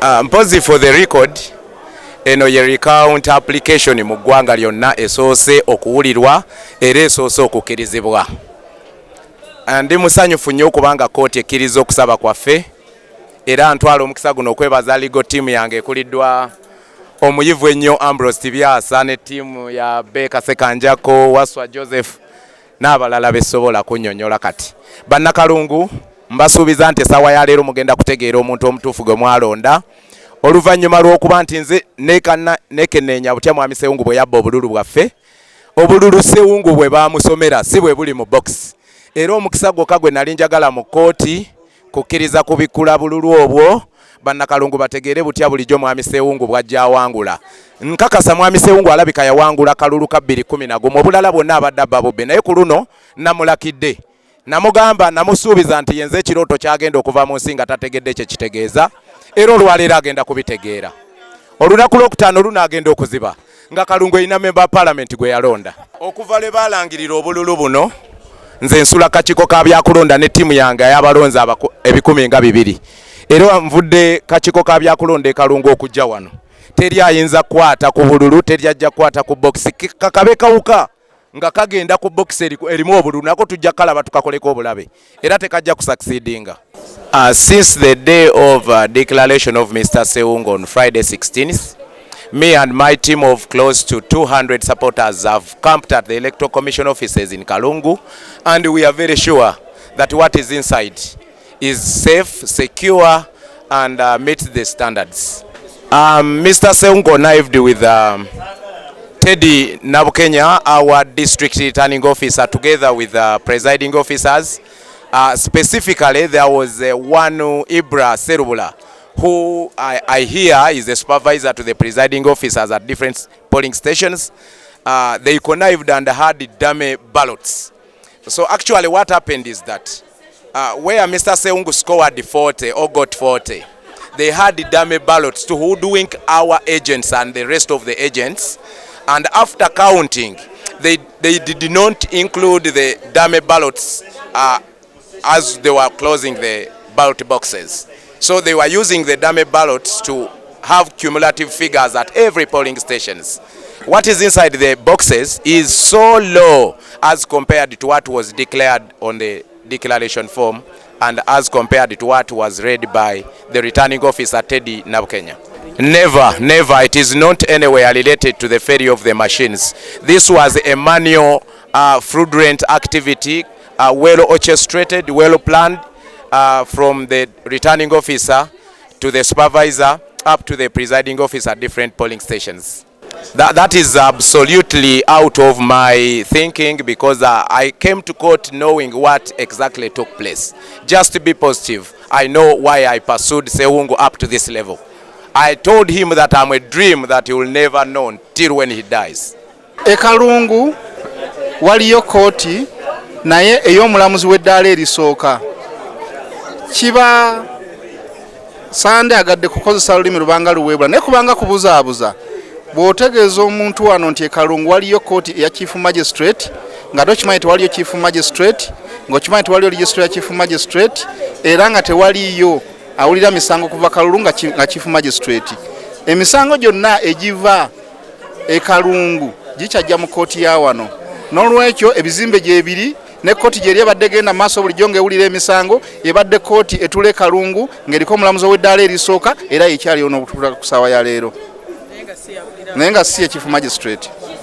Mpozi for the record, eno ye recount application mu ggwanga lyonna esoose okuwulirwa era esoose okukkirizibwa. Ndi musanyufu nnyo okubanga kkooti ekkiriza okusaba kwaffe era ntwala omukisa guno okwebaza legal team yange ekuliddwa omuyivu ennyo Ambrose Tibyasa ne ttiimu ya Beka Sekanjako, Waswa Joseph n'abalala besobola kunnyonnyola kati. Bannakalungu, mbasuubiza nti essaawa ya leero mugenda kutegeera omuntu omutuufu gwe mwalonda oluvannyuma lw'okuba nti nze nekenneenya butya mwami Sewungu bwe yabba obululu bwaffe. Obululu Sewungu bwe baamusomera si bwe buli mu box. Era omukisa gwokka gwe nali njagala mu kkooti kukkiriza kubikkula bululu obwo bannakalungu bategeere butya bulijjo mwami Sewungu bw'ajja awangula. Nkakasa mwami Sewungu alabika yawangula kalulu ka 2011 obulala bwonna abadde abba bubbe naye ku luno namulakidde. Namugamba namusuubiza nti yenze ekirooto kyagenda okuva mu nsi nga tategedde kye kitegeeza era olwaleero agenda kubitegeera. Olunaku lwokutaano lunaagenda okuziba nga Kalungu erina member parliament gwe yalonda. Okuva lwe baalangirira obululu buno nze nsula kakiiko ka byakulonda ne ttiimu yange y'abalonzi 200 era nvudde kakiiko ka byakulonda e Kalungu okujja wano. Teri ayinza kukwata ku bululu, teri ajja kukwata ku box. Kakabe kawuka nga kagenda ku box erimu obululu nako tujja kalaba tukakoleko obulabe era tekajja kusucceedinga. Since the day of declaration of Mr. Sewungu on Friday 16th, me and my team of close to 200 supporters have camped at the Electoral Commission offices in Kalungu, and we are very sure that what is inside is safe, secure, and meets the standards. Mr. Sewungu connived with Teddy Nabukenya, our district returning officer, together with presiding officers. Specifically, there was one Ibra Serubula, who I hear is a supervisor to the presiding officers at different polling stations. They connived and had dummy ballots. So actually what happened is that where Mr. Sewungu scored 40 or got 40, they had dummy ballots to hoodwink our agents and the rest of the agents. And after counting, they did not include the dummy ballots as they were closing the ballot boxes. So they were using the dummy ballots to have cumulative figures at every polling stations. What is inside the boxes is so low as compared to what was declared on the declaration form and as compared to what was read by the returning officer Teddy Nabukenya. Never. It is not anywhere related to the failure of the machines. This was a manual fraudulent activity, well orchestrated, well planned from the returning officer to the supervisor up to the presiding officer at different polling stations. That is absolutely out of my thinking because I came to court knowing what exactly took place. Just to be positive, I know why I pursued Sewungu up to this level. I told him that I'm a dream that he will never know till when he dies. E Kalungu waliyo kooti naye ey'omulamuzi w'eddaala erisooka. Kiba sande agadde kukozesa lulimi lubanga luweebula naye kubanga kubuzaabuza bw'otegeeza omuntu wano nti e Kalungu waliyo kooti eya chief magistrate nga tokimanyi tewaliyo chief magistrate ng'okimanyi tewaliyo registrar ya chief magistrate era nga tewaliyo awulira misango kuva Kalungu nga chief magistrate. Emisango gyonna egiva e Kalungu gikyajja mu kooti ya wano. N'olwekyo ebizimbe gyebiri ne kooti gyeri ebadde genda maaso bulijjo ng'ewulira emisango ebadde kooti etula e Kalungu ng'eriko omulamuzi w'eddaala erisooka era yekyaliyo n'obutuula ku ssaawa ya leero naye nga si ye chief magistrate.